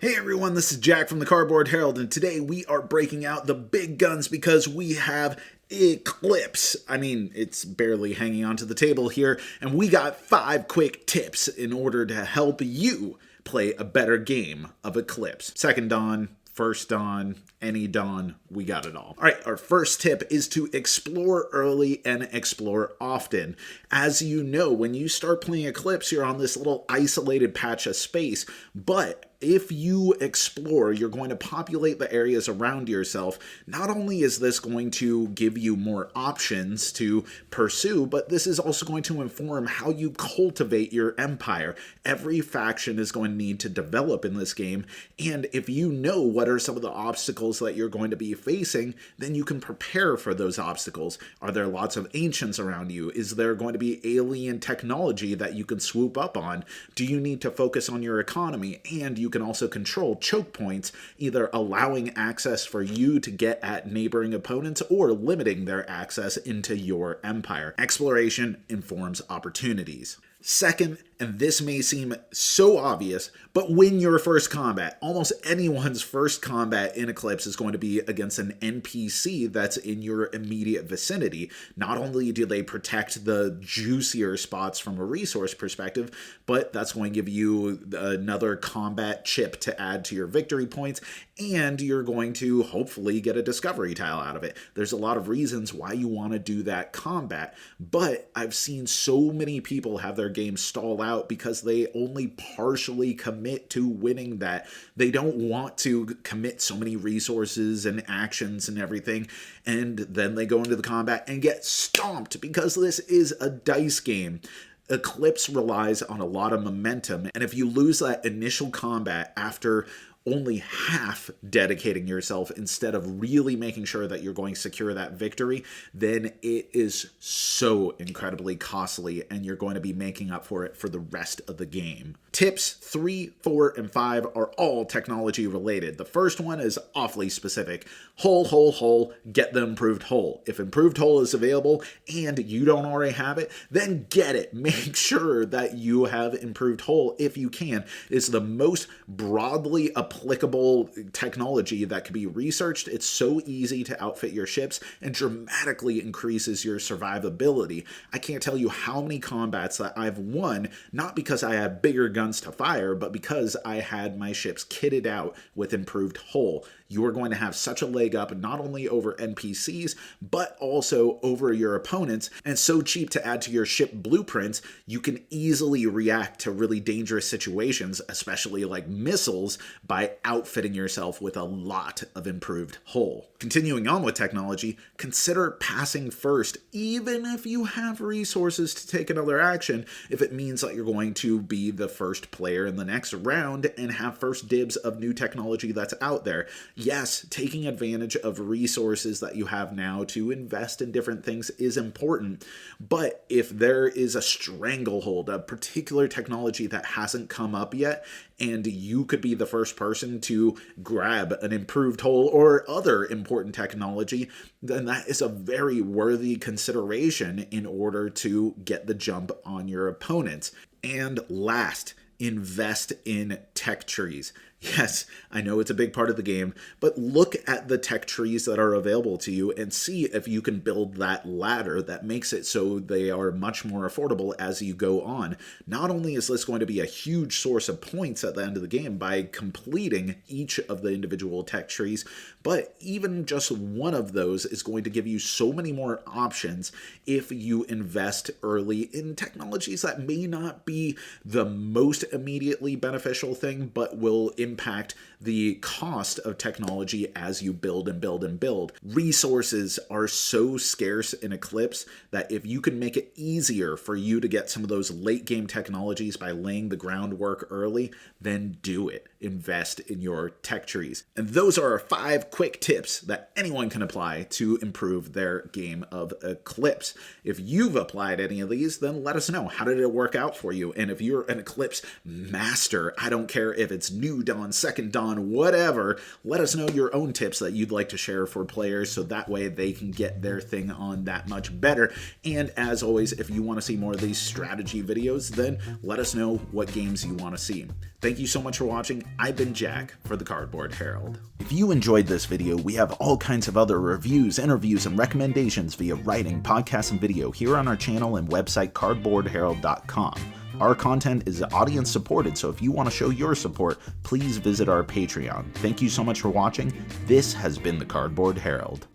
Hey everyone, this is Jack from the Cardboard Herald, and today we are breaking out the big guns because we have Eclipse. I mean, it's barely hanging onto the table here, and we got 5 quick tips in order to help you play a better game of Eclipse. Second Dawn, First Dawn, any dawn, we got it all. All right, our first tip is to explore early and explore often. As you know, when you start playing Eclipse, you're on this little isolated patch of space, but if you explore, you're going to populate the areas around yourself. Not only is this going to give you more options to pursue, but this is also going to inform how you cultivate your empire. Every faction is going to need to develop in this game, and if you know what are some of the obstacles that you're going to be facing, then you can prepare for those obstacles. Are there lots of ancients around you? Is there going to be alien technology that you can swoop up on? Do you need to focus on your economy? And you can also control choke points, either allowing access for you to get at neighboring opponents or limiting their access into your empire. Exploration informs opportunities. Second, and this may seem so obvious, but win your first combat. Almost anyone's first combat in Eclipse is going to be against an NPC that's in your immediate vicinity. Not only do they protect the juicier spots from a resource perspective, but that's going to give you another combat chip to add to your victory points, and you're going to hopefully get a discovery tile out of it. There's a lot of reasons why you want to do that combat, but I've seen so many people have their games stall out because they only partially commit to winning that. They don't want to commit so many resources and actions and everything, and then they go into the combat and get stomped because this is a dice game. Eclipse relies on a lot of momentum, and if you lose that initial combat after only half dedicating yourself instead of really making sure that you're going to secure that victory, then it is so incredibly costly and you're going to be making up for it for the rest of the game. Tips 3, 4, and 5 are all technology related. The first one is awfully specific. Hull, get the improved hull. If improved hull is available and you don't already have it, then get it. Make sure that you have improved hull if you can. It's the most broadly applicable technology that can be researched. It's so easy to outfit your ships and dramatically increases your survivability. I can't tell you how many combats that I've won, not because I had bigger guns to fire, but because I had my ships kitted out with improved hull. You are going to have such a leg up not only over NPCs, but also over your opponents, and so cheap to add to your ship blueprints, you can easily react to really dangerous situations, especially like missiles, by outfitting yourself with a lot of improved hull. Continuing on with technology, consider passing first, even if you have resources to take another action, if it means that you're going to be the first player in the next round and have first dibs of new technology that's out there. Yes, taking advantage of resources that you have now to invest in different things is important, but if there is a stranglehold, a particular technology that hasn't come up yet, and you could be the first person to grab an improved hull or other important technology, then that is a very worthy consideration in order to get the jump on your opponents. And last, invest in tech trees. Yes, I know it's a big part of the game, but look at the tech trees that are available to you and see if you can build that ladder that makes it so they are much more affordable as you go on. Not only is this going to be a huge source of points at the end of the game by completing each of the individual tech trees, but even just one of those is going to give you so many more options if you invest early in technologies that may not be the most immediately beneficial thing, but will impact the cost of technology as you build and build and build. Resources are so scarce in Eclipse that if you can make it easier for you to get some of those late game technologies by laying the groundwork early, then do it. Invest in your tech trees. And those are our 5 quick tips that anyone can apply to improve their game of Eclipse. If you've applied any of these, then let us know. How did it work out for you? And if you're an Eclipse master, I don't care if it's new dawn Dawn, Second Dawn, whatever. Let us know your own tips that you'd like to share for players so that way they can get their thing on that much better. And as always, if you want to see more of these strategy videos, then let us know what games you want to see. Thank you so much for watching. I've been Jack for the Cardboard Herald. If you enjoyed this video, we have all kinds of other reviews, interviews, and recommendations via writing, podcast, and video here on our channel and website cardboardherald.com. Our content is audience supported, so if you want to show your support, please visit our Patreon. Thank you so much for watching. This has been the Cardboard Herald.